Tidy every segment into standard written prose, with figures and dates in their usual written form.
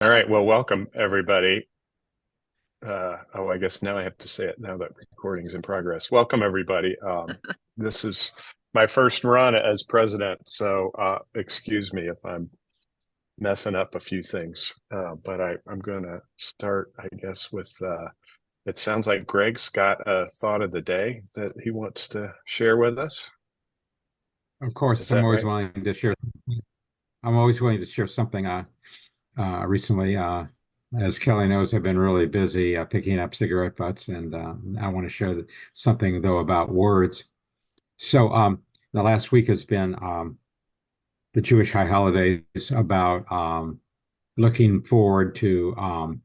All right. Well, welcome everybody. I guess now I have to say it now that recording is in progress. Welcome everybody. This is my first run as president, so excuse me if I'm messing up a few things. But I'm going to start, I guess, with it sounds like Greg's got a thought of the day that he wants to share with us. Of course, Is that right? I'm always willing to share something. Recently, as Kelly knows, I've been really busy picking up cigarette butts, and I want to share something though about words. So, the last week has been the Jewish high holidays about looking forward to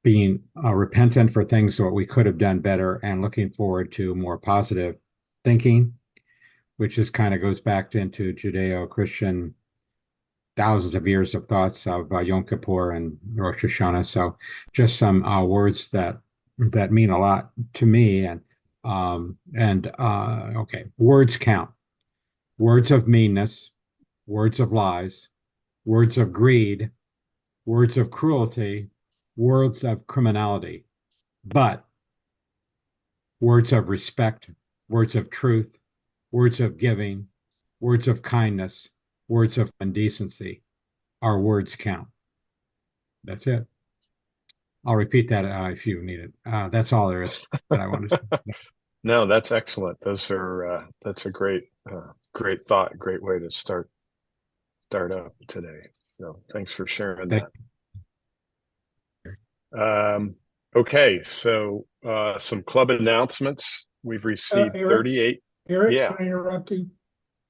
being repentant for things that we could have done better, and looking forward to more positive thinking, which just kind of goes back into Judeo-Christian thousands of years of thoughts of Yom Kippur and Rosh Hashanah. So just some words that mean a lot to me. And okay, words count. Words of meanness, words of lies, words of greed, words of cruelty, words of criminality, but words of respect, words of truth, words of giving, words of kindness, words of indecency. Our words count. That's it. I'll repeat that if you need it. That's all there is that I wanted to say. No, that's excellent. Those are that's a great thought, great way to start up today. So thanks for sharing Thank that. Okay, so some club announcements. We've received Eric, 38. Eric, Yeah, can I interrupt you?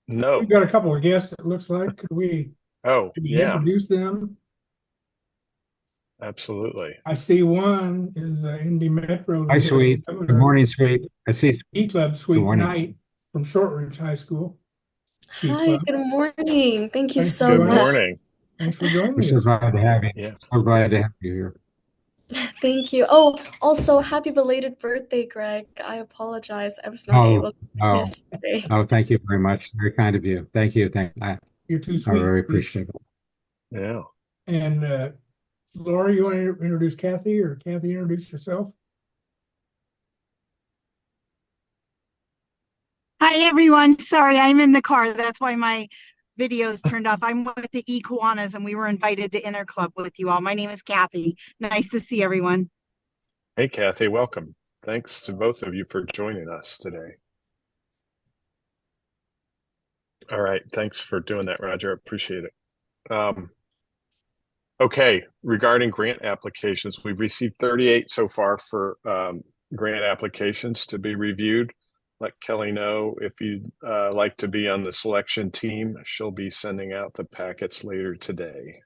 We've no. got a couple of guests, it looks like. Could we Oh, maybe yeah, introduce them? absolutely. I see one is Indy Metro Hi, Lieutenant sweet. Good Governor morning, sweet. I see. E-Club Good Sweet morning. Night from Shortridge High School Ski Hi, Club. good morning. Thank you Thanks for so Good joining. much. morning. Thanks for We're joining so us. glad to have you. Yeah. So glad to have you here. Thank you. Oh, also happy belated birthday, Greg. I apologize. I was not Oh, able to oh, yesterday. oh, thank you very much. Very kind of you. Thank you. You're too I sweet, really sweet. appreciate it. Yeah. And Laura, you want to introduce Kathy, or Kathy introduce yourself? Hi, everyone. Sorry, I'm in the car. That's why my video's turned off. I'm with the Kiwanis, and we were invited to Inner Club with you all. My name is Kathy. Nice to see everyone. Hey, Kathy, welcome. Thanks to both of you for joining us today. All right, thanks for doing that, Roger. I appreciate it. Okay, regarding grant applications, we've received 38 so far for grant applications to be reviewed. Let Kelly know if you'd like to be on the selection team. She'll be sending out the packets later today.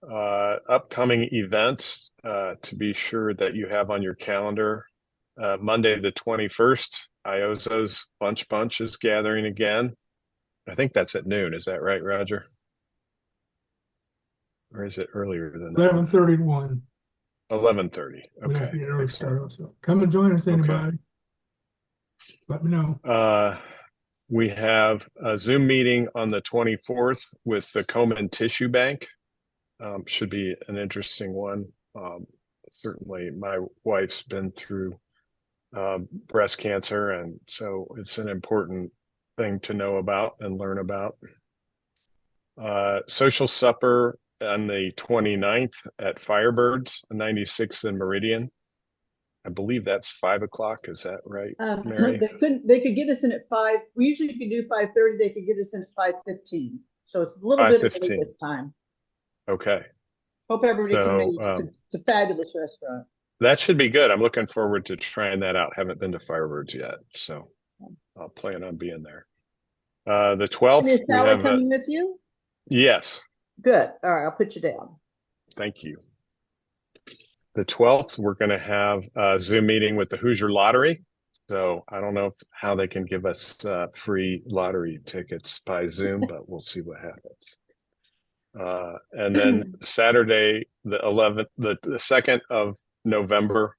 Upcoming events to be sure that you have on your calendar. Monday the 21st, IOZO's Bunch is gathering again. I think that's at noon. Is that right, Roger? Or is it earlier than that? 11:31. 11:30. We'd have Okay, to get an early excellent. start. So come and join us, Okay. anybody. Let me know. We have a Zoom meeting on the 24th with the Komen Tissue Bank. Should be an interesting one. Certainly, my wife's been through breast cancer, and so it's an important thing to know about and learn about. Social supper on the 29th at Firebirds, 96th and Meridian. I believe that's 5 o'clock. Is that right, Mary? They could get us in at 5. We usually could do 5:30. They could get us in at 5:15. So it's a little bit early 5:15. this time. Okay. Hope everybody can make So it. It's a fabulous restaurant. that should be good. I'm looking forward to trying that out. Haven't been to Firebirds yet, so I'll plan on being there. The And 12th, is we Sally have coming with you? yes. Good. All right, I'll put you down. Thank you. The 12th, we're going to have a Zoom meeting with the Hoosier Lottery. So I don't know how they can give us free lottery tickets by Zoom, but we'll see what happens. And then Saturday, the 11th, the 2nd of November,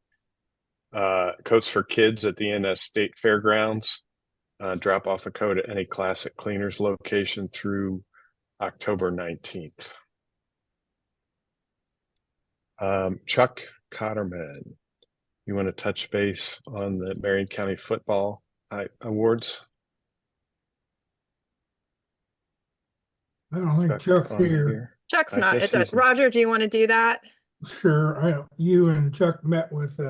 Coats for Kids at the NS State Fairgrounds. Drop off a coat at any Classic Cleaners location through October 19th. Chuck Cotterman, you want to touch base on the Marion County Football Awards? I don't think Chuck Chuck's on here. Chuck's I not. guess he's Roger, do you want to do that? Sure, you and Chuck met with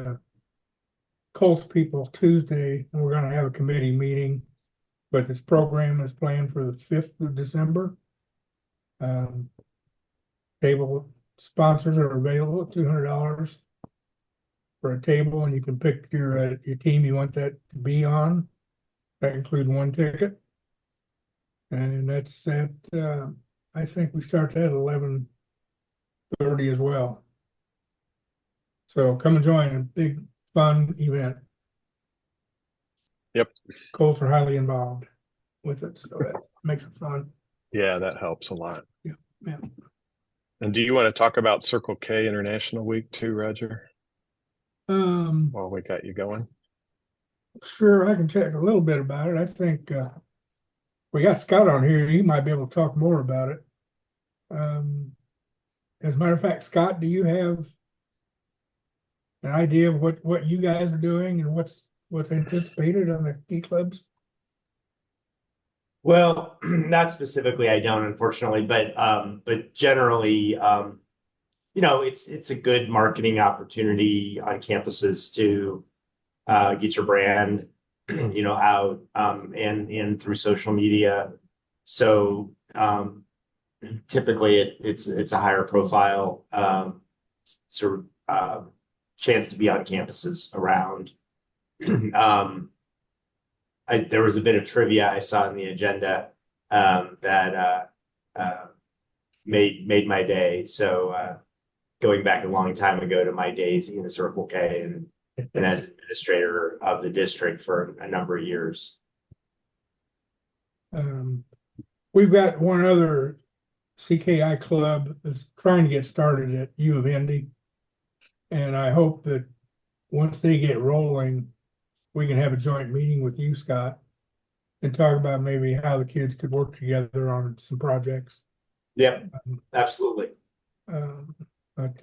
Colts people Tuesday, and we're gonna have a committee meeting. But this program is planned for the 5th of December. Table sponsors are available at $200 for a table, and you can pick your team you want that to be on. That includes one ticket. And that's at I think we start that at 11:30 as well. So come and join a big fun event. Yep. Colts are highly involved with it, so that makes it fun. Yeah, that helps a lot. Yeah. And do you want to talk about Circle K International Week too, Roger? While we got you going. Sure, I can check a little bit about it. I think we got Scott on here. He might be able to talk more about it. As a matter of fact, Scott, do you have an idea of what you guys are doing and what's anticipated on the key clubs? Well, not specifically, I don't, unfortunately, but generally, it's a good marketing opportunity on campuses to get your brand, out and through social media. So typically, it's a higher profile sort of chance to be on campuses around. There was a bit of trivia I saw in the agenda that made my day. So going back a long time ago to my days in the Circle K and as administrator of the district for a number of years. We've got one other CKI club that's trying to get started at U of Indy. And I hope that once they get rolling, we can have a joint meeting with you, Scott, and talk about maybe how the kids could work together on some projects. Yep, absolutely. But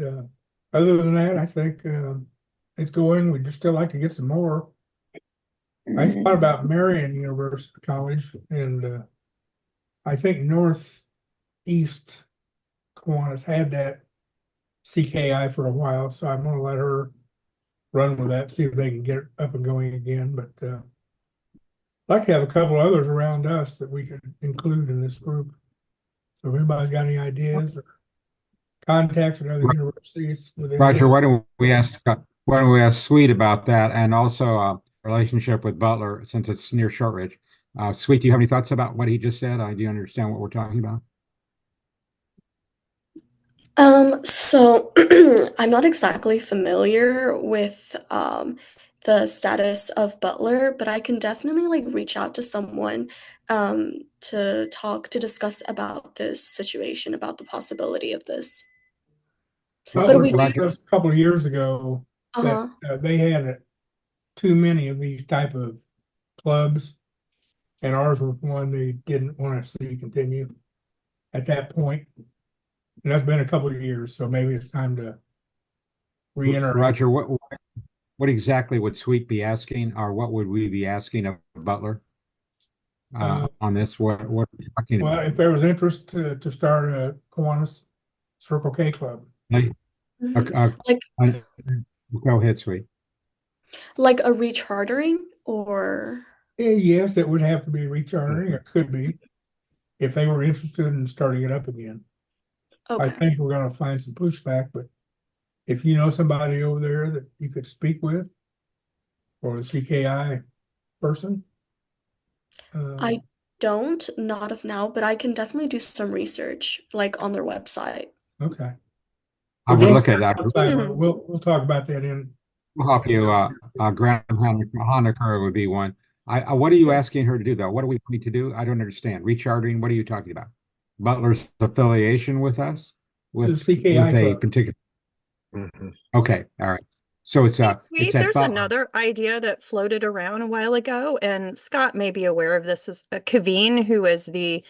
other than that, I think it's going. We'd just still like to get some more. I thought about Marion University College, and I think Northeast Kiwanis had that CKI for a while, so I'm going to let her run with that, see if they can get it up and going again. But I'd like to have a couple others around us that we could include in this group. So if anybody's got any ideas or contacts at other universities within Roger, why don't we ask Sweet about that, and also relationship with Butler since it's near Shortridge. Sweet, do you have any thoughts about what he just said? Do you understand what we're talking about? So I'm not exactly familiar with the status of Butler, but I can definitely reach out to someone to discuss about this situation, about the possibility of this. Butler we told do- us a couple of years ago Uh-huh. that they had too many of these type of clubs, and ours was one they didn't want to see continue at that point. And that's been a couple of years, so maybe it's time to reiterate. Roger, what exactly would Sweet be asking, or what would we be asking of Butler on this? What are we talking Well, about? if there was interest to start a Kiwanis Circle K club. Like, go ahead, Sweet. Like a rechartering or Yes, it would have to be rechartering. It could be if they were interested in starting it up again. I okay. think we're going to find some pushback, but if you know somebody over there that you could speak with, or a CKI person, I don't, not of now, but I can definitely do some research, like on their website. okay. I would look at that. We'll talk about that in. We'll help you. Graham Honecker would be one. What are you asking her to do, though? What are we need to do? I don't understand. Recharting, what are you talking about? Butler's affiliation with us? With The CKI a club. particular. Okay, all right. So it's Hey, Sweet, it's at there's Butler. another idea that floated around a while ago, and Scott may be aware of this, is Kaveen, who is the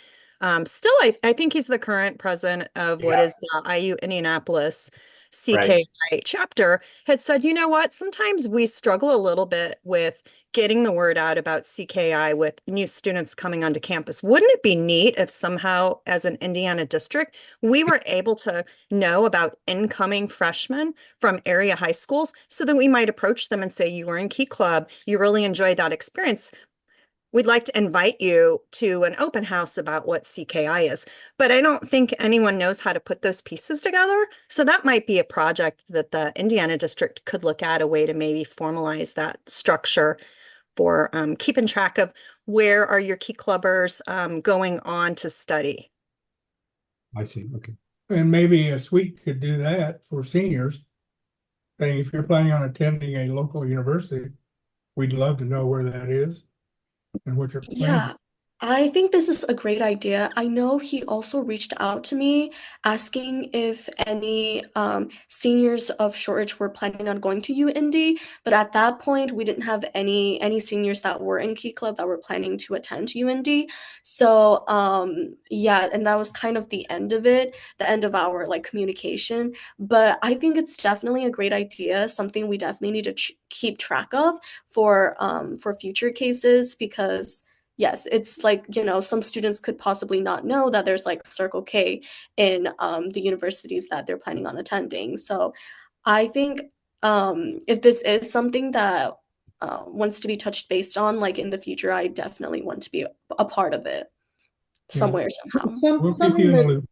still I think he's the current president of what is the IU Indianapolis. CKI chapter had said, you know what, sometimes we struggle a little bit with getting the word out about CKI with new students coming onto campus. Wouldn't it be neat if somehow, as an Indiana district, we were able to know about incoming freshmen from area high schools so that we might approach them and say, you were in Key Club, you really enjoyed that experience. We'd like to invite you to an open house about what CKI is. But I don't think anyone knows how to put those pieces together. So that might be a project that the Indiana district could look at, a way to maybe formalize that structure for keeping track of where are your key clubbers going on to study. I see. Okay. And maybe a suite could do that for seniors, saying if you're planning on attending a local university, we'd love to know where that is and what you're planning. Yeah, I think this is a great idea. I know he also reached out to me asking if any seniors of Shortridge were planning on going to UIndy, but at that point we didn't have any seniors that were in Key Club that were planning to attend UIndy. So yeah, and that was kind of the end of it, the end of our like communication. But I think it's definitely a great idea, something we definitely need to keep track of for future cases, because yes, it's like, some students could possibly not know that there's like Circle K in the universities that they're planning on attending. So I think if this is something that wants to be touched based on, like in the future, I definitely want to be a part of it somewhere, somehow. We'll keep you in the loop.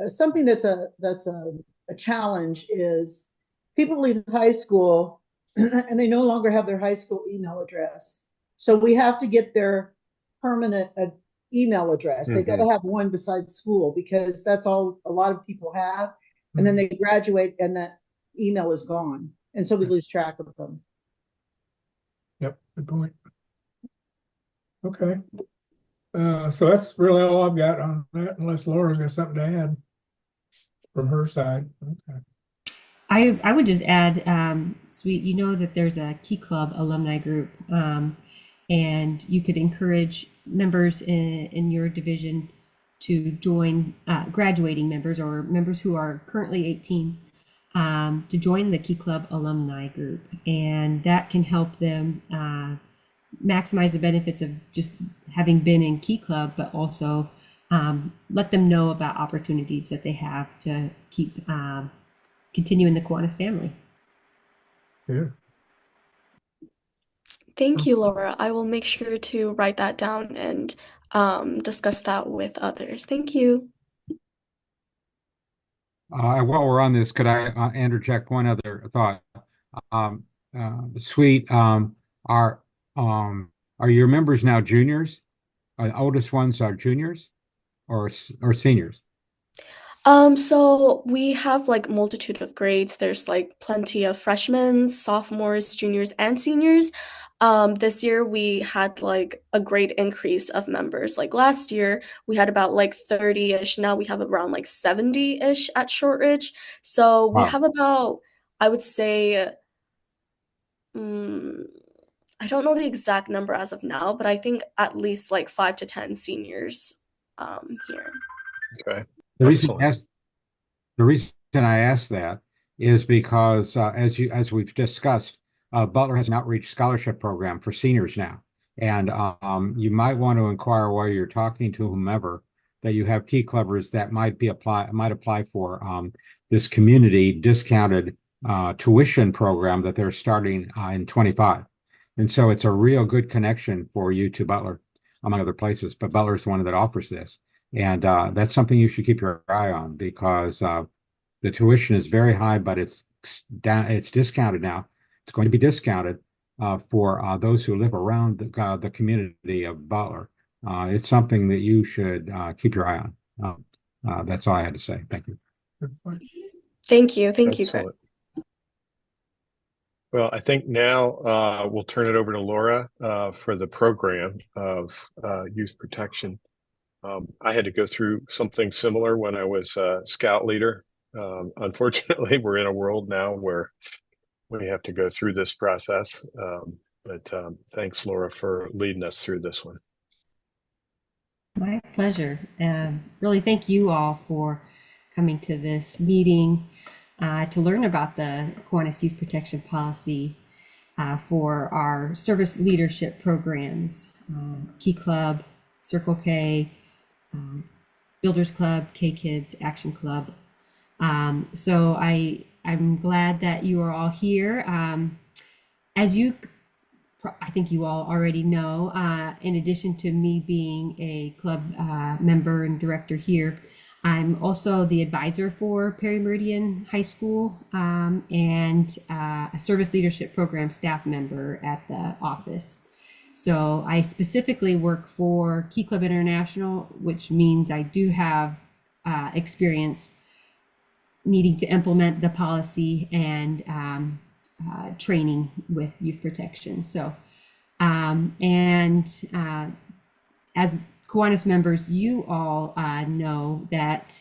Something that's a challenge is people leave high school and they no longer have their high school email address. So we have to get their permanent email address. They got to have one besides school, because that's all a lot of people have. And then they graduate and that email is gone. And so we lose track of them. Yep, good point. Okay. So that's really all I've got on that, unless Laura's got something to add from her side. Okay. I would just add, Sweet, you know that there's a Key Club alumni group, and you could encourage members in your division to join, graduating members or members who are currently 18, to join the Key Club alumni group. And that can help them maximize the benefits of just having been in Key Club, but also let them know about opportunities that they have to keep continuing the Kiwanis family. Yeah. Thank you, Laura. I will make sure to write that down and discuss that with others. Thank you. While we're on this, could I interject one other thought? Sweet, are your members now juniors? The oldest ones are juniors or seniors? So we have like multitude of grades. There's like plenty of freshmen, sophomores, juniors, and seniors. This year we had like a great increase of members. Like last year we had about like 30-ish. Now we have around like 70-ish at Shortridge. So we have about, I would say, I don't know the exact number as of now, but I think at least like 5 to 10 seniors here. Okay. The reason I asked that is because, as we've discussed, Butler has an outreach scholarship program for seniors now, and you might want to inquire while you're talking to whomever that you have key clubbers that might apply for this community discounted tuition program that they're starting in 25, and so it's a real good connection for you to Butler, among other places. But Butler is the one that offers this. And that's something you should keep your eye on, because the tuition is very high, but it's discounted now. It's going to be discounted for those who live around the community of Butler. It's something that you should keep your eye on. That's all I had to say. Thank you. Thank you. Thank you, Craig. Excellent. Well, I think now we'll turn it over to Laura for the program of youth protection. I had to go through something similar when I was a scout leader. Unfortunately, we're in a world now where we have to go through this process. But thanks, Laura, for leading us through this one. My pleasure. Really, thank you all for coming to this meeting. to learn about the Kiwanis Youth Protection Policy for our service leadership programs, Key Club, Circle K, Builders Club, K Kids, Action Club. So I'm glad that you are all here. As you, I think you all already know, in addition to me being a club member and director here, I'm also the advisor for Perry Meridian High School and a service leadership program staff member at the office. So I specifically work for Key Club International, which means I do have experience needing to implement the policy and training with youth protection. So, as Kiwanis members, you all know that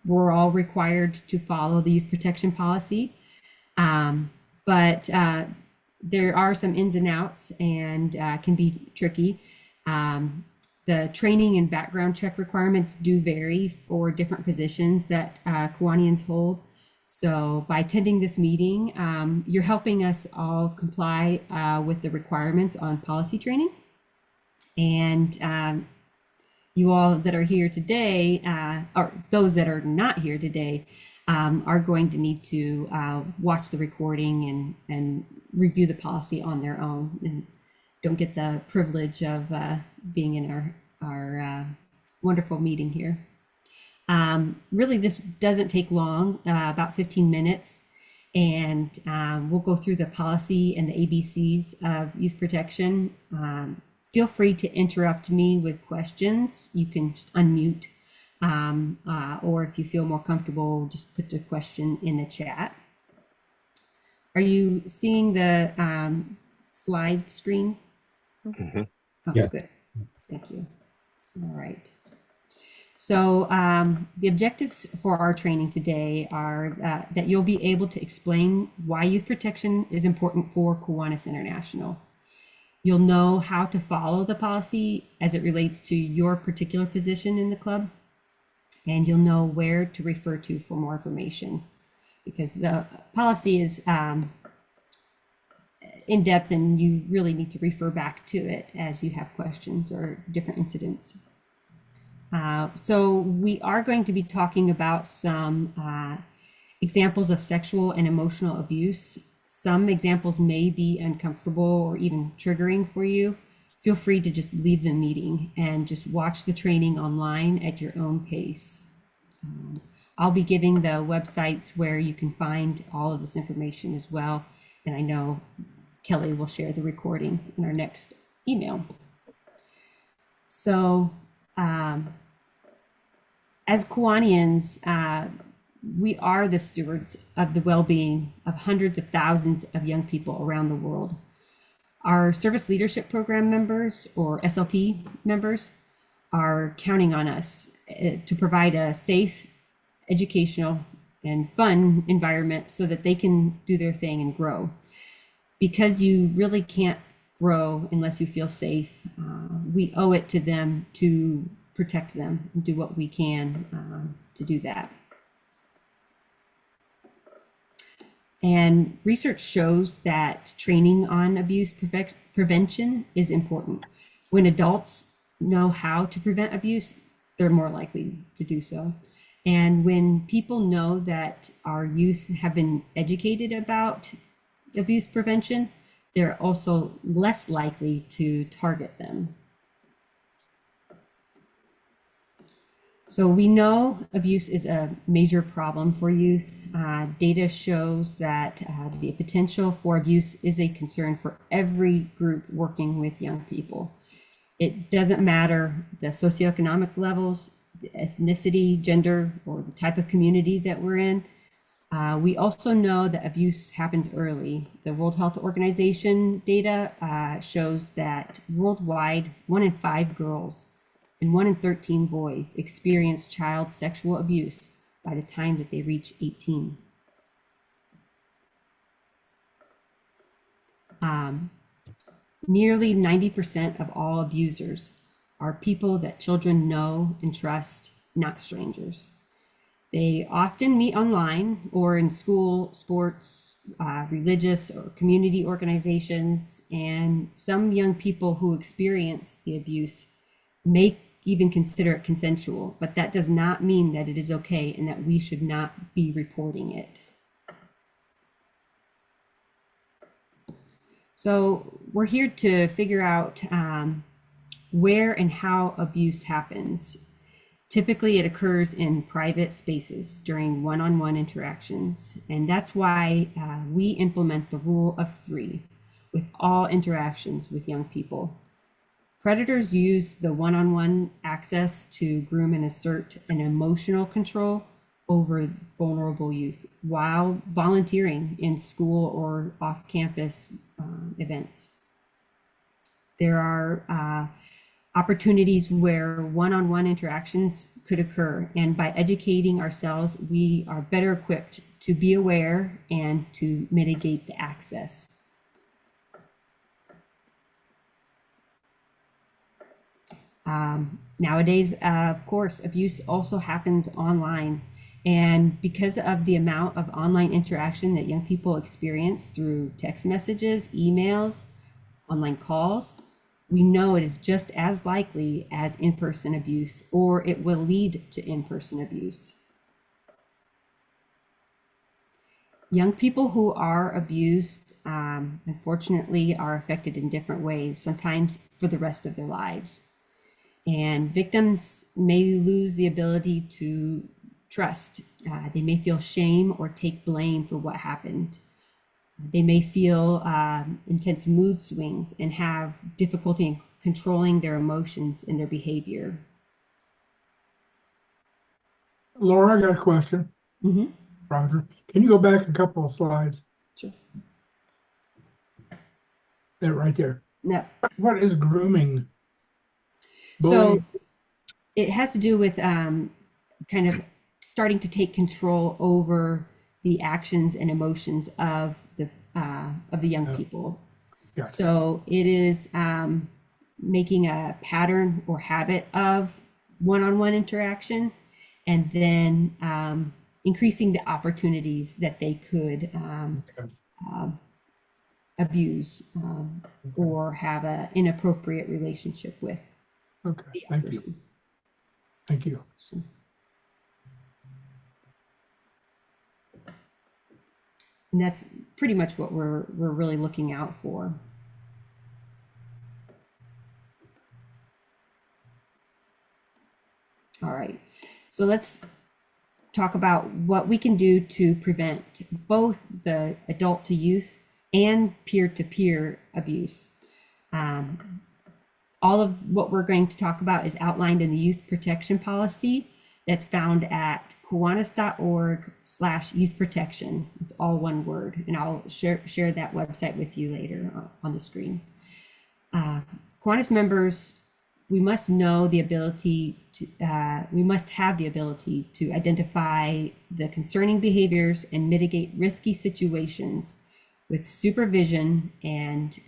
we're all required to follow the youth protection policy, but there are some ins and outs and can be tricky. The training and background check requirements do vary for different positions that Kiwanians hold. So by attending this meeting, you're helping us all comply with the requirements on policy training. And you all that are here today, or those that are not here today, are going to need to watch the recording and review the policy on their own, and don't get the privilege of being in our wonderful meeting here. Really, this doesn't take long, about 15 minutes, and we'll go through the policy and the ABCs of youth protection. Feel free to interrupt me with questions. You can just unmute, or if you feel more comfortable, just put the question in the chat. Are you seeing the slide screen? Mm-hmm. Oh, Yes. good. Thank you. All right. So the objectives for our training today are that you'll be able to explain why youth protection is important for Kiwanis International. You'll know how to follow the policy as it relates to your particular position in the club, and you'll know where to refer to for more information, because the policy is in depth and you really need to refer back to it as you have questions or different incidents. So we are going to be talking about some examples of sexual and emotional abuse. Some examples may be uncomfortable or even triggering for you. Feel free to just leave the meeting and just watch the training online at your own pace. I'll be giving the websites where you can find all of this information as well. And I know Kelly will share the recording in our next email. So, as Kiwanians, we are the stewards of the well-being of hundreds of thousands of young people around the world. Our Service Leadership Program members, or SLP members, are counting on us to provide a safe, educational, and fun environment so that they can do their thing and grow. Because you really can't grow unless you feel safe, we owe it to them to protect them and do what we can to do that. And research shows that training on abuse prevention is important. When adults know how to prevent abuse, they're more likely to do so. And when people know that our youth have been educated about abuse prevention, they're also less likely to target them. So we know abuse is a major problem for youth. Data shows that the potential for abuse is a concern for every group working with young people. It doesn't matter the socioeconomic levels, the ethnicity, gender, or the type of community that we're in. We also know that abuse happens early. The World Health Organization data shows that worldwide, 1 in 5 girls and 1 in 13 boys experience child sexual abuse by the time that they reach 18. Nearly 90% of all abusers are people that children know and trust, not strangers. They often meet online or in school, sports, religious or community organizations, and some young people who experience the abuse may even consider it consensual, but that does not mean that it is okay and that we should not be reporting it. So we're here to figure out where and how abuse happens. Typically, it occurs in private spaces during one-on-one interactions, and that's why we implement the rule of 3 with all interactions with young people. Predators use the one-on-one access to groom and assert an emotional control over vulnerable youth while volunteering in school or off-campus events. There are opportunities where one-on-one interactions could occur, and by educating ourselves, we are better equipped to be aware and to mitigate the access. Nowadays, of course, abuse also happens online. And because of the amount of online interaction that young people experience through text messages, emails, online calls, we know it is just as likely as in-person abuse, or it will lead to in-person abuse. Young people who are abused, unfortunately, are affected in different ways, sometimes for the rest of their lives. And victims may lose the ability to trust. They may feel shame or take blame for what happened. They may feel intense mood swings and have difficulty in controlling their emotions and their behavior. Laura, I got a question. Mm-hmm. Roger, can you go back a couple of slides? Sure. There, right there. No. What is grooming? So it has to do with kind of starting to take control over the actions and emotions of the young people. Gotcha. So it is making a pattern or habit of one-on-one interaction, and then increasing the opportunities that they could abuse or have an inappropriate relationship with. Okay, thank you. Thank you. And that's pretty much what we're really looking out for. All right, so let's talk about what we can do to prevent both the adult to youth and peer-to-peer abuse. All of what we're going to talk about is outlined in the Youth Protection Policy that's found at Kiwanis.org/youth protection. It's all one word, and I'll share that website with you later on the screen. Kiwanis members, we must know the ability to, we must have the ability to identify the concerning behaviors and mitigate risky situations with supervision, and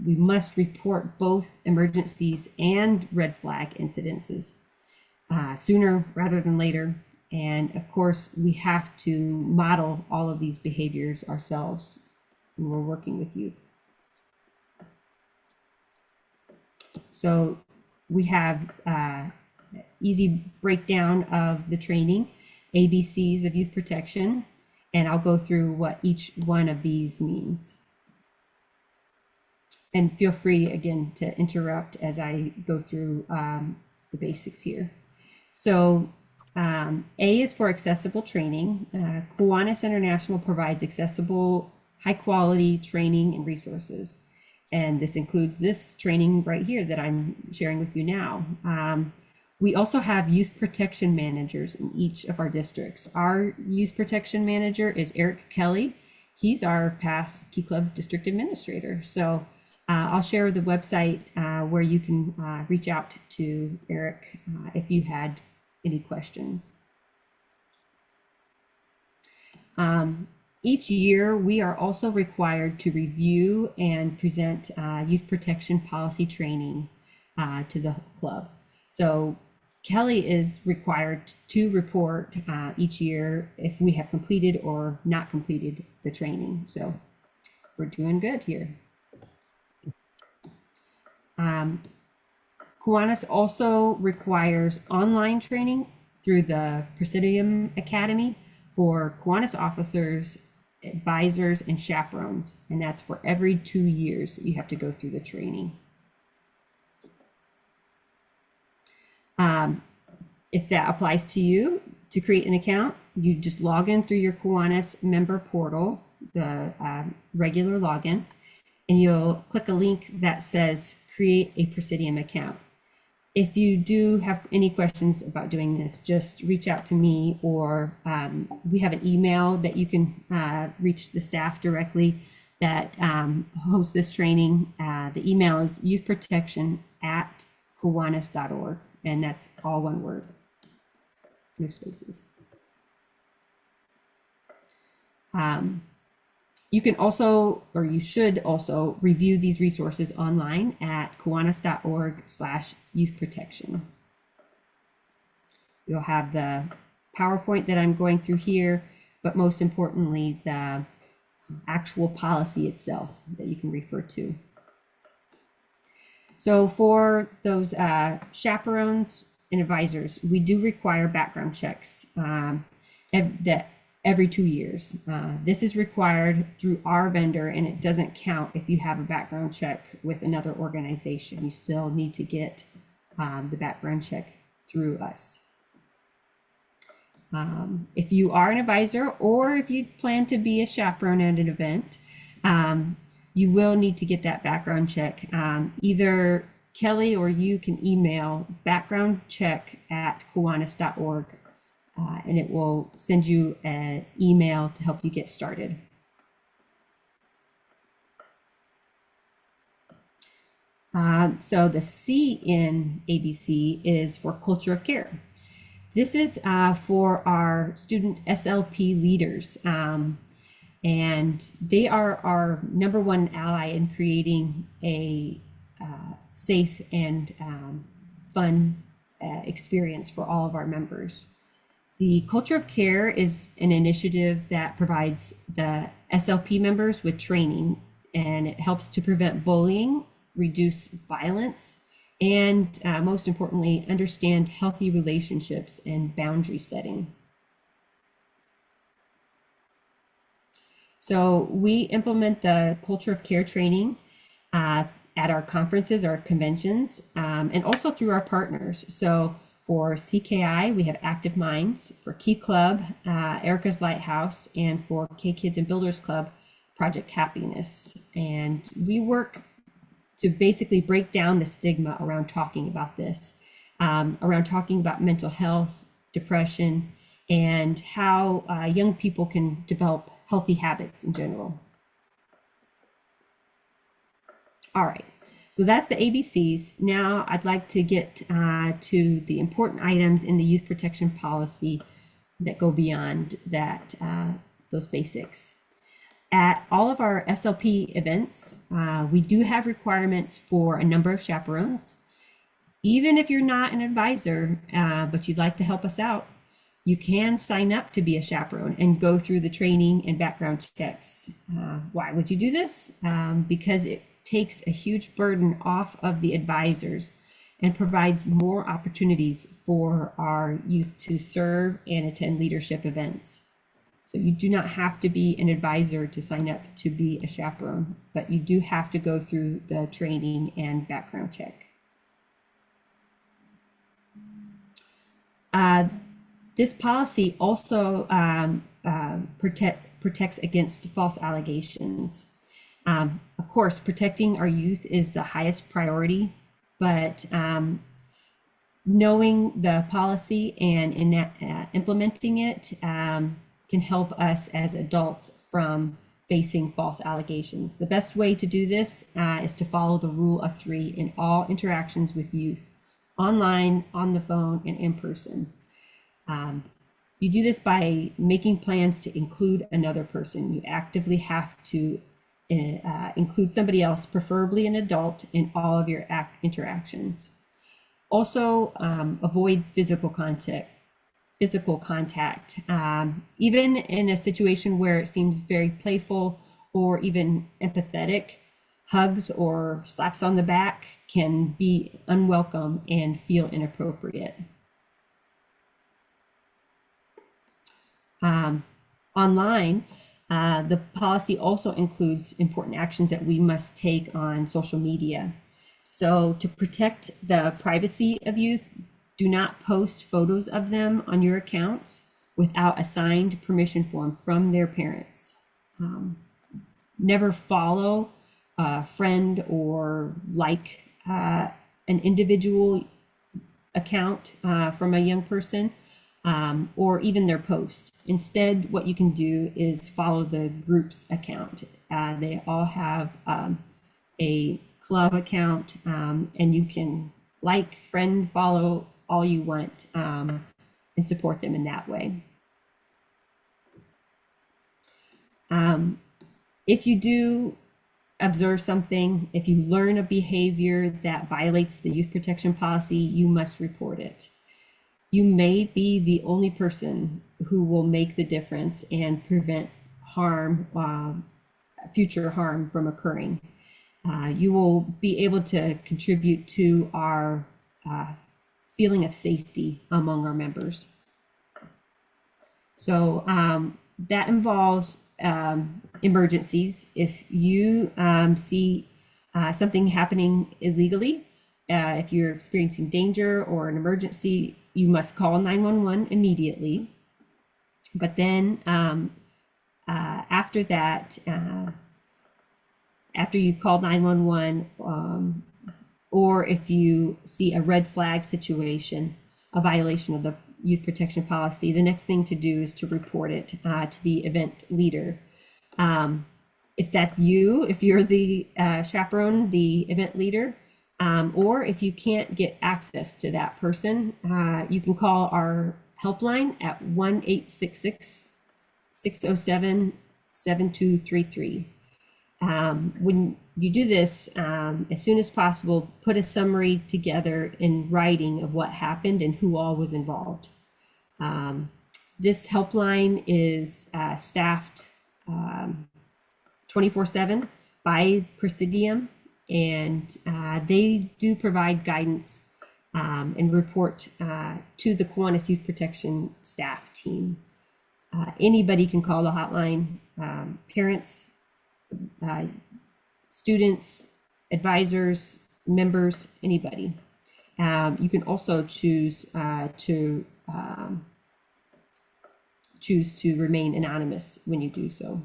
we must report both emergencies and red flag incidences sooner rather than later. And of course, we have to model all of these behaviors ourselves when we're working with youth. So we have easy breakdown of the training, ABCs of youth protection, and I'll go through what each one of these means. And feel free, again, to interrupt as I go through the basics here. So A is for accessible training. Kiwanis International provides accessible, high-quality training and resources. And this includes this training right here that I'm sharing with you now. We also have youth protection managers in each of our districts. Our youth protection manager is Eric Kelly. He's our past Key Club district administrator. So I'll share the website where you can reach out to Eric if you had any questions. Each year, we are also required to review and present youth protection policy training to the club. So Kelly is required to report each year if we have completed or not completed the training. So we're doing good here. Kiwanis also requires online training through the Presidium Academy for Kiwanis officers, advisors, and chaperones. And that's for every 2 years you have to go through the training. If that applies to you, to create an account, you just log in through your Kiwanis member portal, the regular login, and you'll click a link that says create a Presidium account. If you do have any questions about doing this, just reach out to me, or we have an email that you can reach the staff directly that hosts this training. The email is youthprotection@kiwanis.org, and that's all one word. No spaces. You can also, or you should also, review these resources online at kiwanis.org/youthprotection. You'll have the PowerPoint that I'm going through here, but most importantly, the actual policy itself that you can refer to. So for those chaperones and advisors, we do require background checks every 2 years. This is required through our vendor, and it doesn't count if you have a background check with another organization. You still need to get the background check through us. If you are an advisor, or if you plan to be a chaperone at an event, you will need to get that background check. Either Kelly or you can email backgroundcheck@kiwanis.org, and it will send you an email to help you get started. So the C in ABC is for culture of care. This is for our student SLP leaders. And they are our #1 ally in creating a safe and fun experience for all of our members. The Culture of Care is an initiative that provides the SLP members with training, and it helps to prevent bullying, reduce violence, and most importantly, understand healthy relationships and boundary setting. So we implement the Culture of Care training at our conferences, our conventions, and also through our partners. So for CKI, we have Active Minds; for Key Club, Erica's Lighthouse; and for K Kids and Builders Club, Project Happiness. And we work to basically break down the stigma around talking about this, around talking about mental health, depression, and how young people can develop healthy habits in general. All right, so that's the ABCs. Now I'd like to get to the important items in the youth protection policy that go beyond that, those basics. At all of our SLP events, we do have requirements for a number of chaperones. Even if you're not an advisor, but you'd like to help us out, you can sign up to be a chaperone and go through the training and background checks. Why would you do this? Because it takes a huge burden off of the advisors and provides more opportunities for our youth to serve and attend leadership events. So you do not have to be an advisor to sign up to be a chaperone, but you do have to go through the training and background check. This policy also protects against false allegations. Of course, protecting our youth is the highest priority, but knowing the policy and implementing it can help us as adults from facing false allegations. The best way to do this is to follow the rule of 3 in all interactions with youth, online, on the phone, and in person. You do this by making plans to include another person. You actively have to include somebody else, preferably an adult, in all of your interactions. Also, avoid physical contact, even in a situation where it seems very playful or even empathetic. Hugs or slaps on the back can be unwelcome and feel inappropriate. Online, the policy also includes important actions that we must take on social media. So to protect the privacy of youth, do not post photos of them on your accounts without a signed permission form from their parents. Never follow a friend or like an individual account from a young person or even their post. Instead, what you can do is follow the group's account. They all have a club account, and you can like, friend, follow all you want and support them in that way. If you do observe something, if you learn a behavior that violates the youth protection policy, you must report it. You may be the only person who will make the difference and prevent harm, future harm from occurring. You will be able to contribute to our feeling of safety among our members. So that involves emergencies. If you see something happening illegally, if you're experiencing danger or an emergency, you must call 911 immediately. But then after that, after you've called 911, or if you see a red flag situation, a violation of the youth protection policy, the next thing to do is to report it to the event leader. If that's you, if you're the chaperone, the event leader, or if you can't get access to that person, you can call our helpline at 1-866-607-7233. When you do this, as soon as possible, put a summary together in writing of what happened and who all was involved. This helpline is staffed 24/7 by Presidium, and they do provide guidance and report to the Kiwanis Youth Protection staff team. Anybody can call the hotline, parents, students, advisors, members, anybody. You can also choose to remain anonymous when you do so.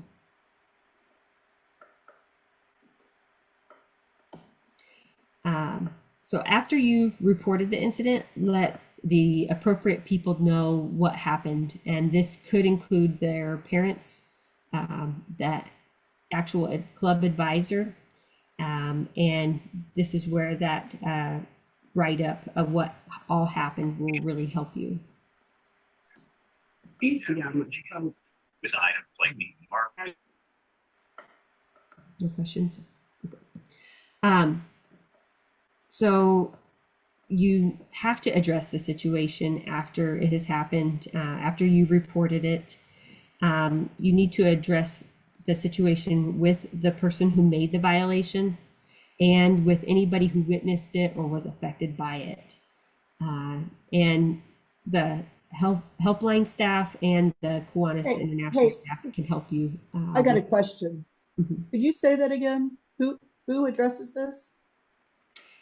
So after you've reported the incident, let the appropriate people know what happened, and this could include their parents, that actual club advisor, and this is where that write-up of what all happened will really help you. No questions? Okay. So you have to address the situation after it has happened, after you've reported it. You need to address the situation with the person who made the violation and with anybody who witnessed it or was affected by it. And the helpline staff and the Kiwanis International staff can help you. I got a question. Mhm. Could you say that again? Who addresses this?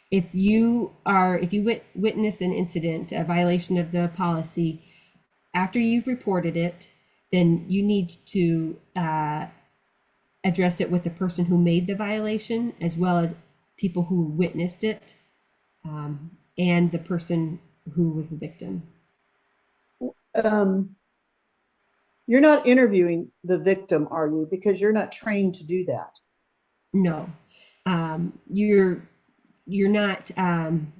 If you witness an incident, a violation of the policy, after you've reported it, then you need to address it with the person who made the violation, as well as people who witnessed it, and the person who was the victim. You're not interviewing the victim, are you? Because you're not trained to do that. No, you're not an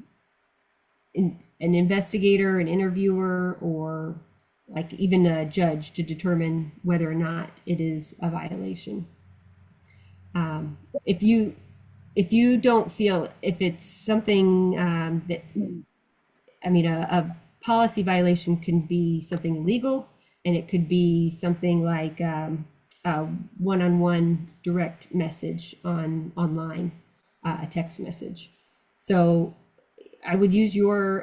investigator, an interviewer, or like even a judge to determine whether or not it is a violation. If you don't feel, if it's something that I mean, a policy violation can be something illegal, and it could be something like a one-on-one direct message online, a text message. So I would use your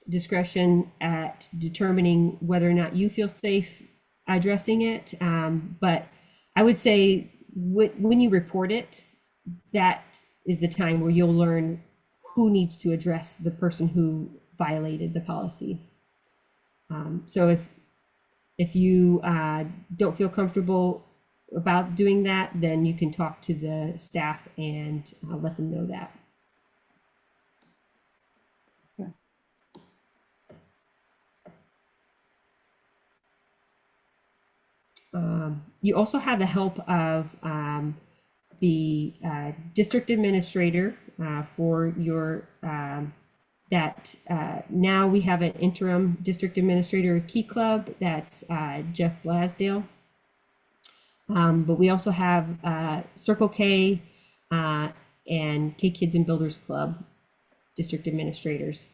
discretion at determining whether or not you feel safe addressing it. But I would say when you report it, that is the time where you'll learn who needs to address the person who violated the policy. So if you don't feel comfortable about doing that, then you can talk to the staff and let them know that. You also have the help of the district administrator for your now we have an interim district administrator key club, that's Jeff Blasdale. But we also have Circle K and K Kids and Builders Club district administrators.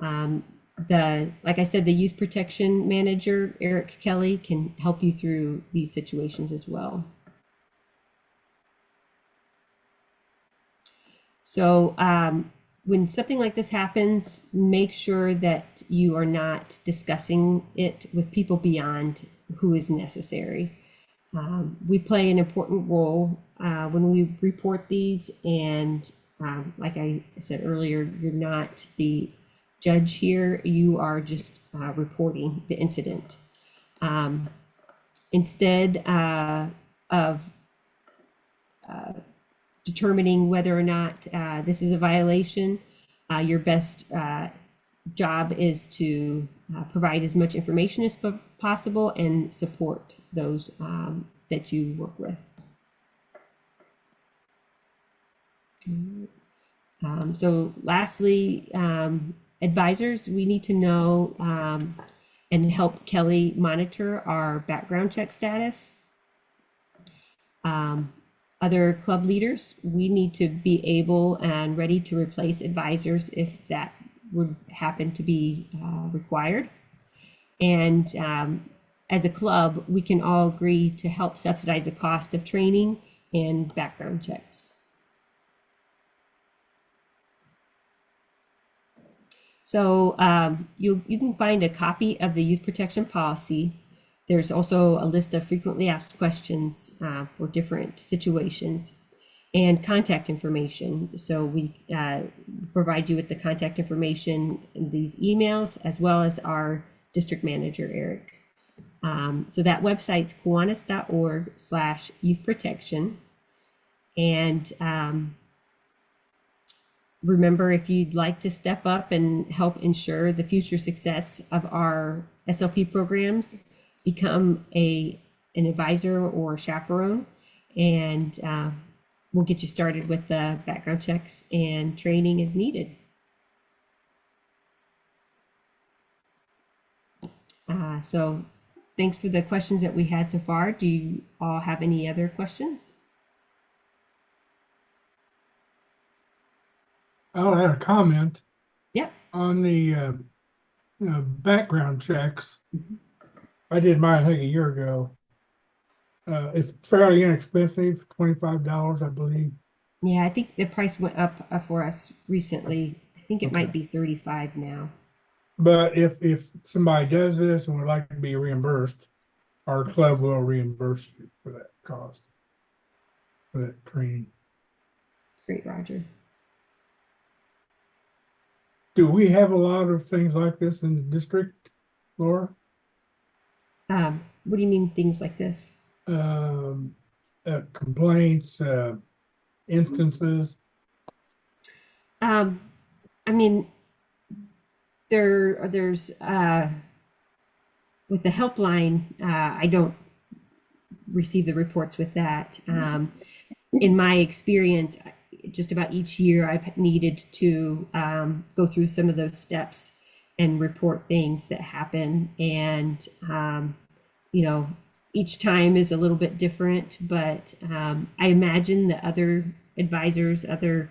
Like I said, the youth protection manager, Eric Kelly, can help you through these situations as well. So when something like this happens, make sure that you are not discussing it with people beyond who is necessary. We play an important role when we report these, and like I said earlier, you're not the judge here, you are just reporting the incident. Instead of determining whether or not this is a violation, your best job is to provide as much information as possible and support those that you work with. So lastly, advisors, we need to know and help Kelly monitor our background check status. Other club leaders, we need to be able and ready to replace advisors if that would happen to be required. And as a club, we can all agree to help subsidize the cost of training and background checks. So you can find a copy of the youth protection policy. There's also a list of frequently asked questions for different situations and contact information. So we provide you with the contact information in these emails, as well as our district manager, Eric. So that website's kiwanis.org/youth protection. And remember, if you'd like to step up and help ensure the future success of our SLP programs, become an advisor or chaperone, and we'll get you started with the background checks and training as needed. So thanks for the questions that we had so far. Do you all have any other questions? I'll add a comment. Yeah. On the background checks. I did mine, I think, a year ago. It's fairly inexpensive, $25, I believe. Yeah, I think the price went up for us recently. I think it might be 35 now. But if somebody does this and would like to be reimbursed, our club will reimburse you for that cost, for that training. Great, Roger. Do we have a lot of things like this in the district, Laura? What do you mean things like this? Complaints, instances? I mean, there's with the helpline, I don't receive the reports with that. In my experience, just about each year I've needed to go through some of those steps and report things that happen. And, you know, each time is a little bit different, but I imagine that other advisors, other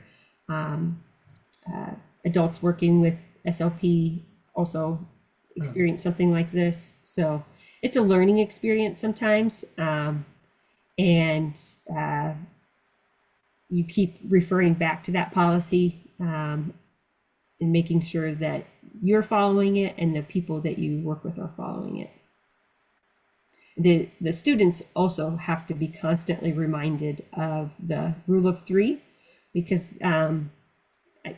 adults working with SLP also experience something like this. So it's a learning experience sometimes. And you keep referring back to that policy and making sure that you're following it and the people that you work with are following it. The students also have to be constantly reminded of the rule of three, because I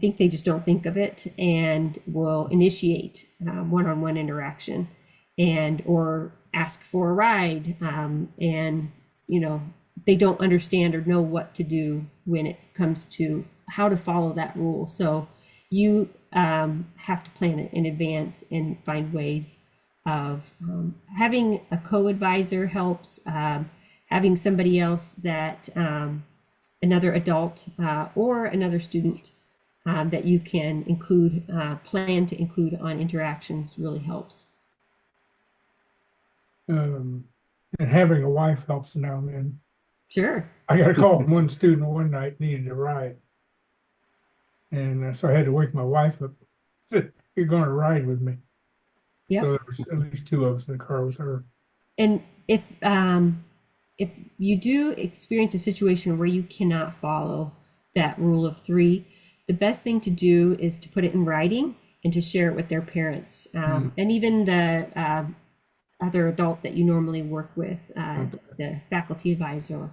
think they just don't think of it and will initiate one-on-one interaction and or ask for a ride, and they don't understand or know what to do when it comes to how to follow that rule. So you have to plan it in advance and find ways of having a co-advisor helps, having somebody else that another adult or another student that you can include, plan to include on interactions really helps. And having a wife helps now and then. Sure. I got a call from one student one night, needed a ride. And so I had to wake my wife up. Said, "You're going to ride with me." Yeah. So there was at least two of us in the car with her. And if you do experience a situation where you cannot follow that rule of three, the best thing to do is to put it in writing and to share it with their parents, and even the other adult that you normally work with, the faculty advisor,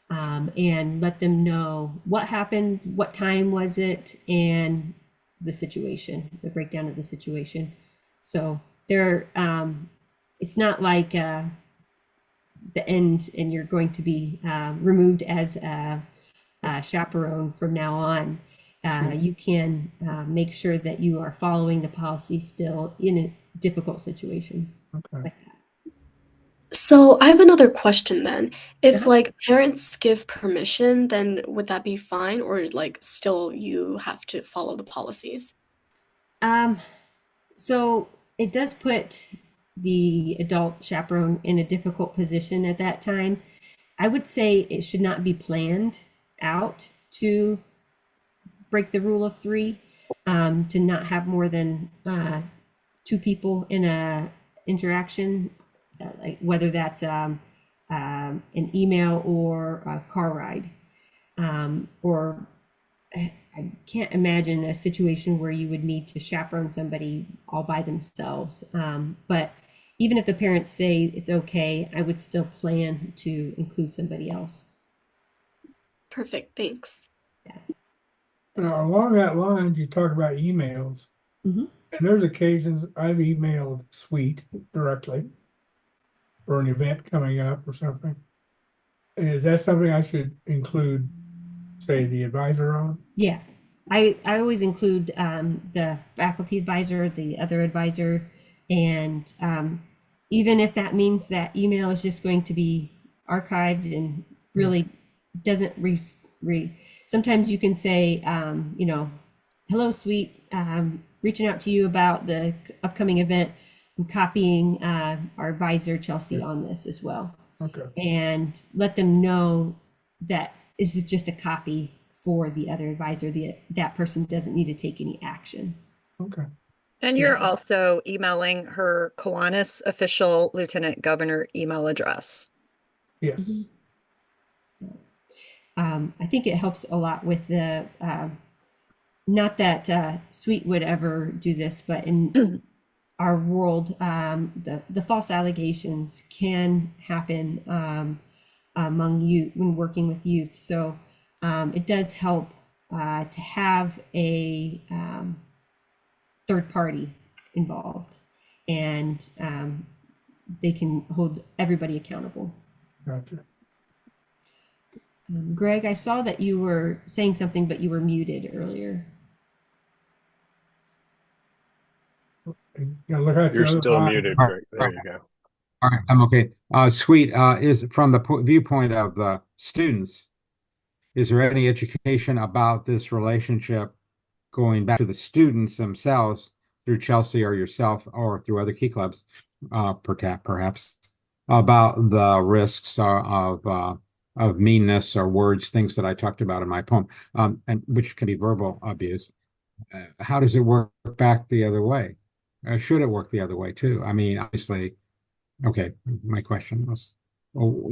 and let them know what happened, what time was it, and the situation, the breakdown of the situation. So there, it's not like the end and you're going to be removed as a chaperone from now on. You can make sure that you are following the policy still in a difficult situation. Okay. Like that. So I have another question then. If Uh-huh. like parents give permission, then would that be fine, or like still you have to follow the policies? So it does put the adult chaperone in a difficult position at that time. I would say it should not be planned out to break the rule of three, to not have more than two people in a interaction, like whether that's an email or a car ride, or I can't imagine a situation where you would need to chaperone somebody all by themselves. But even if the parents say it's okay, I would still plan to include somebody else. Perfect, thanks. Now, along that lines, you talk about emails. Mm-hmm. And there's occasions I've emailed Sweet directly for an event coming up or something. Is that something I should include, say, the advisor on? Yeah, I always include the faculty advisor, the other advisor, and even if that means that email is just going to be archived and really doesn't sometimes you can say, hello, Sweet, reaching out to you about the upcoming event. I'm copying our advisor, Chelsea, on this as well. Okay. And let them know that this is just a copy for the other advisor. That person doesn't need to take any action. Okay. And you're also emailing her Kiwanis official Lieutenant Governor email address. Yes. I think it helps a lot with the, not that Sweet would ever do this, but in our world, the false allegations can happen among youth when working with youth. So it does help to have a third party involved, and they can hold everybody accountable. Gotcha. Greg, I saw that you were saying something, but you were muted earlier. You gotta look out You're your other still eye. muted, Greg. There you go. All right, I'm okay. Sweet, is from the viewpoint of the students, is there any education about this relationship going back to the students themselves through Chelsea or yourself or through other key clubs, perhaps, about the risks of meanness or words, things that I talked about in my poem, and which can be verbal abuse, how does it work back the other way? Should it work the other way too? I mean, obviously, okay, my question was, oh,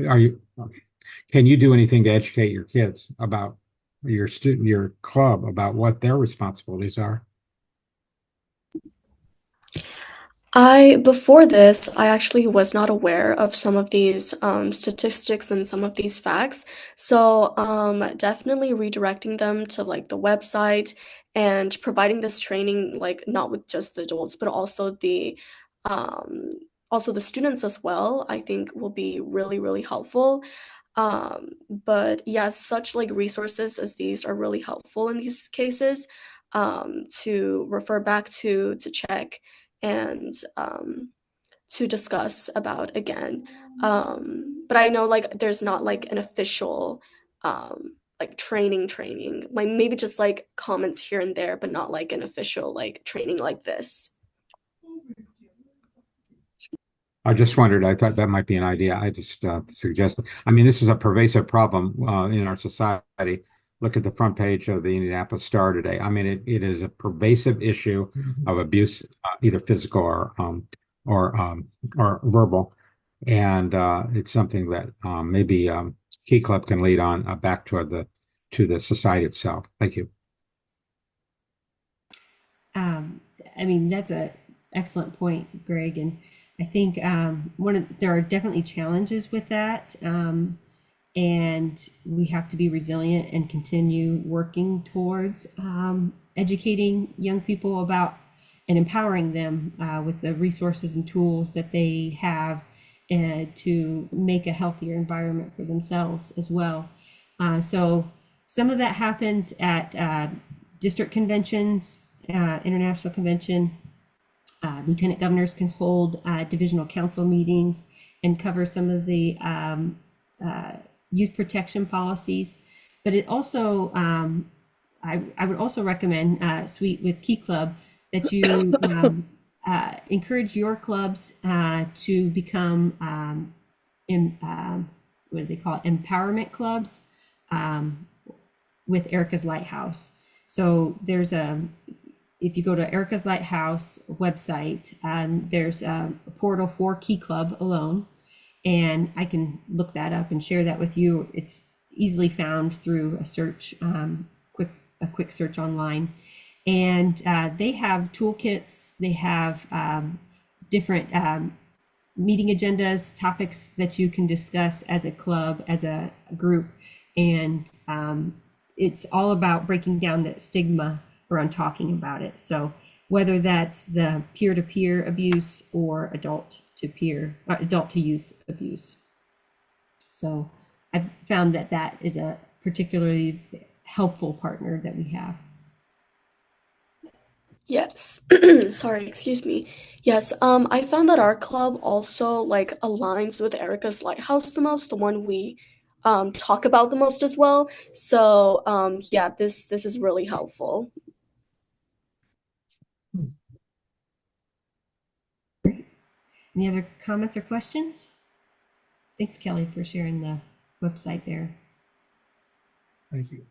can you do anything to educate your kids about your club about what their responsibilities are? Before this, I actually was not aware of some of these statistics and some of these facts. So, definitely redirecting them to like the website and providing this training, like not with just the adults, but um, also the students as well, I think will be really, really helpful. But yeah, such like resources as these are really helpful in these cases, to refer back to check and to discuss about again. But I know like there's not like an official like training, like maybe just like comments here and there, but not like an official like training like this. I just wondered, I thought that might be an idea. I just suggested, I mean, this is a pervasive problem in our society. Look at the front page of the Indianapolis Star today. I mean, it is a pervasive issue of abuse, either physical or or verbal, and it's something that maybe Key Club can lead on back to the society itself. Thank you. Um, I mean, that's a excellent point, Greg. And I think there are definitely challenges with that. And we have to be resilient and continue working towards educating young people about and empowering them with the resources and tools that they have to make a healthier environment for themselves as well. So some of that happens at district conventions, international convention. Lieutenant governors can hold divisional council meetings and cover some of the youth protection policies. But it also, I would also recommend, Sweet, with Key Club, that you encourage your clubs to become what do they call it? Empowerment clubs with Erica's Lighthouse. So if you go to Erica's Lighthouse website, there's a portal for Key Club alone, and I can look that up and share that with you. It's easily found through a search, quick search online, and they have toolkits. They have different meeting agendas, topics that you can discuss as a club, as a group, and it's all about breaking down the stigma around talking about it. So whether that's the peer-to-peer abuse or adult to youth abuse. So I've found that is a particularly helpful partner that we have. Yes. Sorry, excuse me. Yes, I found that our club also like aligns with Erica's Lighthouse the most, the one we talk about the most as well. So yeah, this is really helpful. Any other comments or questions? Thanks, Kelly, for sharing the website there. Thank you.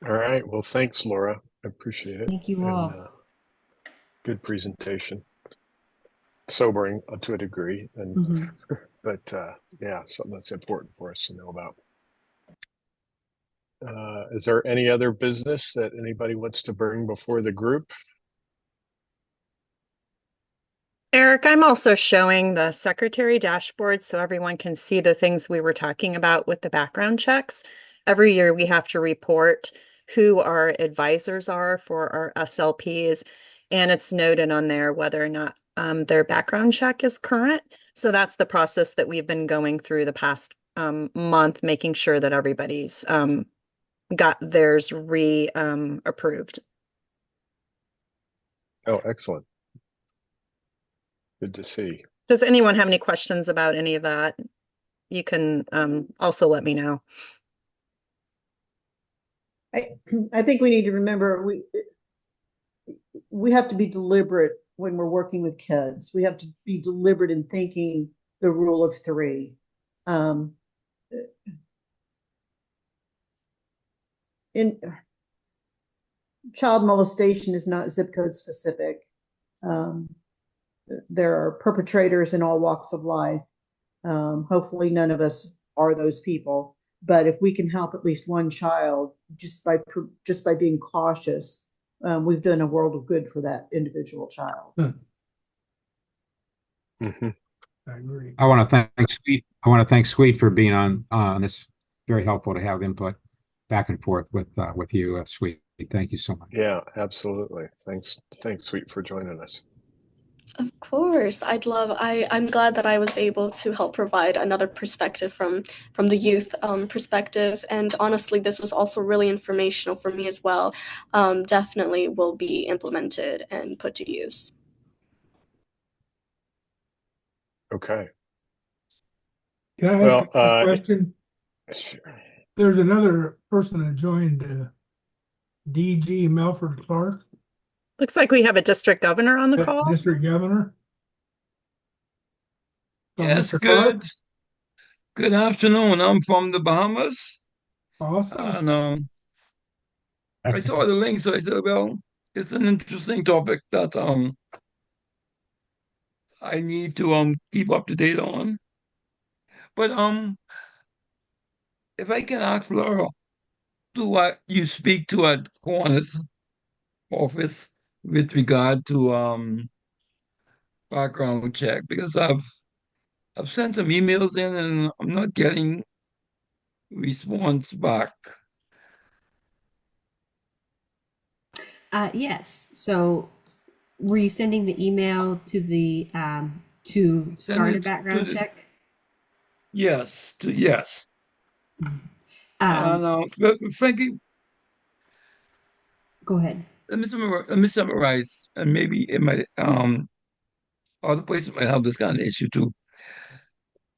All right. Well, thanks, Laura. I appreciate it. Thank you all. And, good presentation. Sobering to a degree, and but yeah, something that's important for us to know about. Is there any other business that anybody wants to bring before the group? Eric, I'm also showing the secretary dashboard so everyone can see the things we were talking about with the background checks. Every year we have to report who our advisors are for our SLPs, and it's noted on there whether or not their background check is current. So that's the process that we've been going through the past month, making sure that everybody's got theirs approved. Oh, excellent. Good to see. Does anyone have any questions about any of that? You can also let me know. I think we need to remember we have to be deliberate when we're working with kids. We have to be deliberate in thinking the rule of three. in child molestation is not zip code specific. There are perpetrators in all walks of life. Hopefully none of us are those people, but if we can help at least one child just by being cautious, we've done a world of good for that individual child. Mm-hmm. I agree. I want to thank Sweet. I want to thank Sweet for being on this. Very helpful to have input back and forth with you, Sweet. Thank you so much. Yeah, absolutely. Thanks, Sweet, for joining us. Of course, I'm glad that I was able to help provide another perspective from the youth perspective. And honestly, this was also really informational for me as well. Definitely will be implemented and put to use. Okay. Can I ask a question? Sure. There's another person that joined, DG Melford Clark, Looks like we have a district governor on the call. district governor. Yes, Mr. Clark? good afternoon. I'm from the Bahamas. Awesome. And I saw the link, so I said, well, it's an interesting topic that I need to keep up to date on. But if I can ask Laura, do what you speak to at Kiwanis office with regard to background check, because I've sent some emails in and I'm not getting response back. Yes. So were you sending the email to the to start a background check? Yes, yes. Um, But Frankie, go ahead. let me summarize, and maybe it might other places might have this kind of issue too.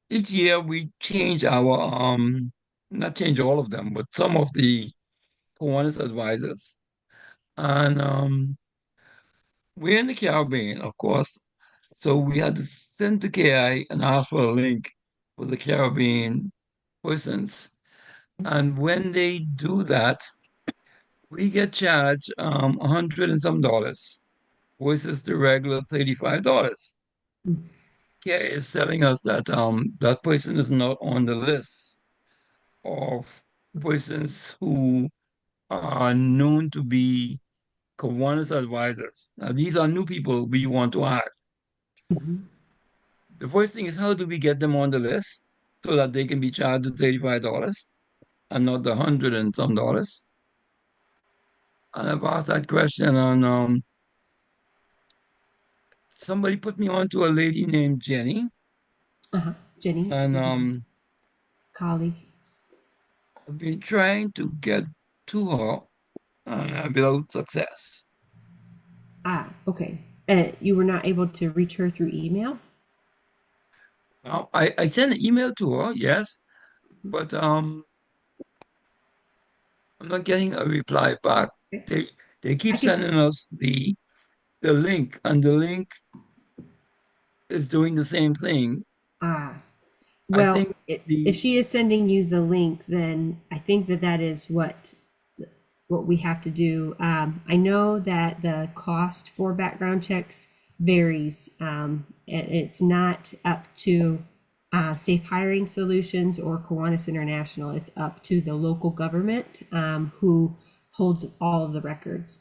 Each year we change our not change all of them, but some of the Kiwanis advisors, and we're in the Caribbean, of course, so we had to send to KI and ask for a link for the Caribbean persons, and when they do that, we get charged $100 and some versus the regular $35. KI is telling us that that person is not on the list of persons who are known to be Kiwanis advisors. Now, these are new people we want to hire. The first thing is, how do we get them on the list so that they can be charged the $35 and not the $100 and some? And I've asked that question, and somebody put me on to a lady named Jenny. Jenny, And colleague. I've been trying to get to her without success. Okay. You were not able to reach her through email? I sent an email to her, yes, but I'm not getting a reply back. They keep sending us the link, and the link is doing the same thing. Well, if she is sending you the link, then I think that is what we have to do. I know that the cost for background checks varies. It's not up to Safe Hiring Solutions or Kiwanis International. It's up to the local government who holds all of the records.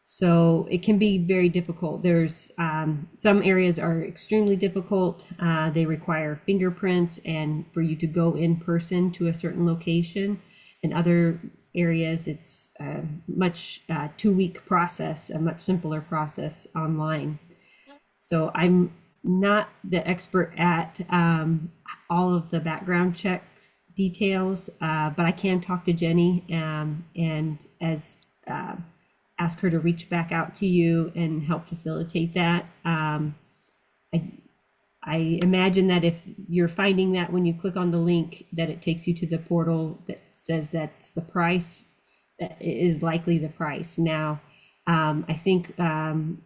So it can be very difficult. There's some areas are extremely difficult. They require fingerprints and for you to go in person to a certain location. In other areas, it's a much 2-week process, a much simpler process online. So I'm not the expert at all of the background check details, but I can talk to Jenny and ask her to reach back out to you and help facilitate that. I imagine that if you're finding that when you click on the link that it takes you to the portal that says that's the price, that is likely the price. Now, I think I've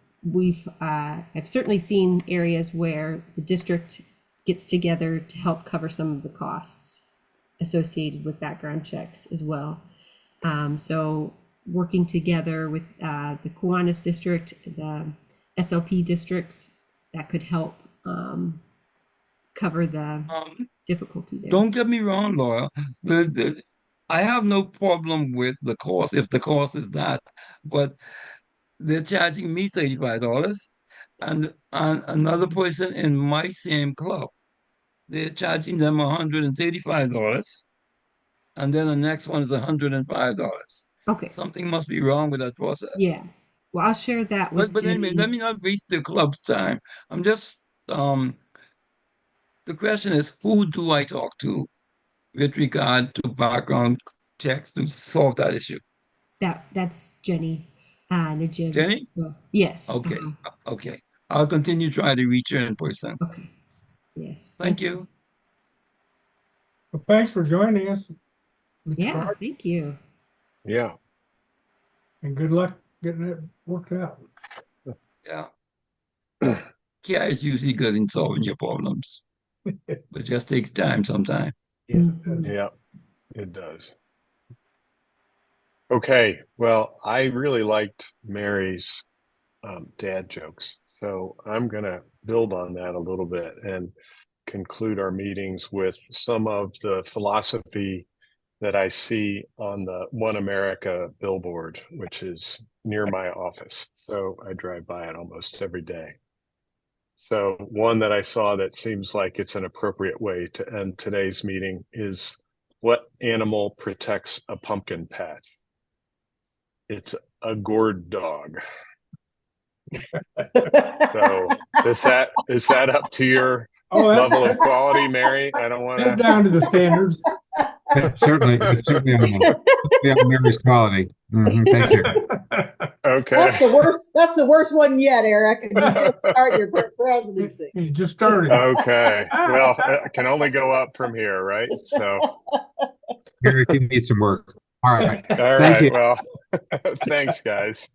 certainly seen areas where the district gets together to help cover some of the costs associated with background checks as well. So working together with the Kiwanis district, the SLP districts, that could help cover the difficulty there. Don't get me wrong, Laura. I have no problem with the cost if the cost is that, but they're charging me $35, and another person in my same club, they're charging them $135, and then the next one is $105. Okay. Something must be wrong with that process. Yeah. Well, I'll share that with But anyway, let me not waste the club's time. I'm just the question is, who do I talk to with regard to background checks to solve that issue? That's Jenny, the gym. Jenny? So, yes. Okay. Okay. I'll continue trying to reach her in person. Okay. Yes. Thank you. Well, thanks for joining us. Mr. Yeah, Clark, thank you. Yeah. and good luck getting it worked out. Yeah. Kia is usually good in solving your problems, but it just takes time sometimes. Yes, it does. Yeah, it does. Okay. Well, I really liked Mary's dad jokes. So I'm going to build on that a little bit and conclude our meetings with some of the philosophy that I see on the One America billboard, which is near my office. So I drive by it almost every day. So one that I saw that seems like it's an appropriate way to end today's meeting is, what animal protects a pumpkin patch? It's a gourd dog. So is that up to your level of quality, Mary? I don't want That's to. down to the standards. Certainly, it's certainly on Mary's quality. Thank you. Okay. That's the worst one yet, Eric. And you just start your presidency. You just started. Okay. Well, it can only go up from here, right? So. Eric, you need some work. All right. All Thank right. you. Well, thanks, guys.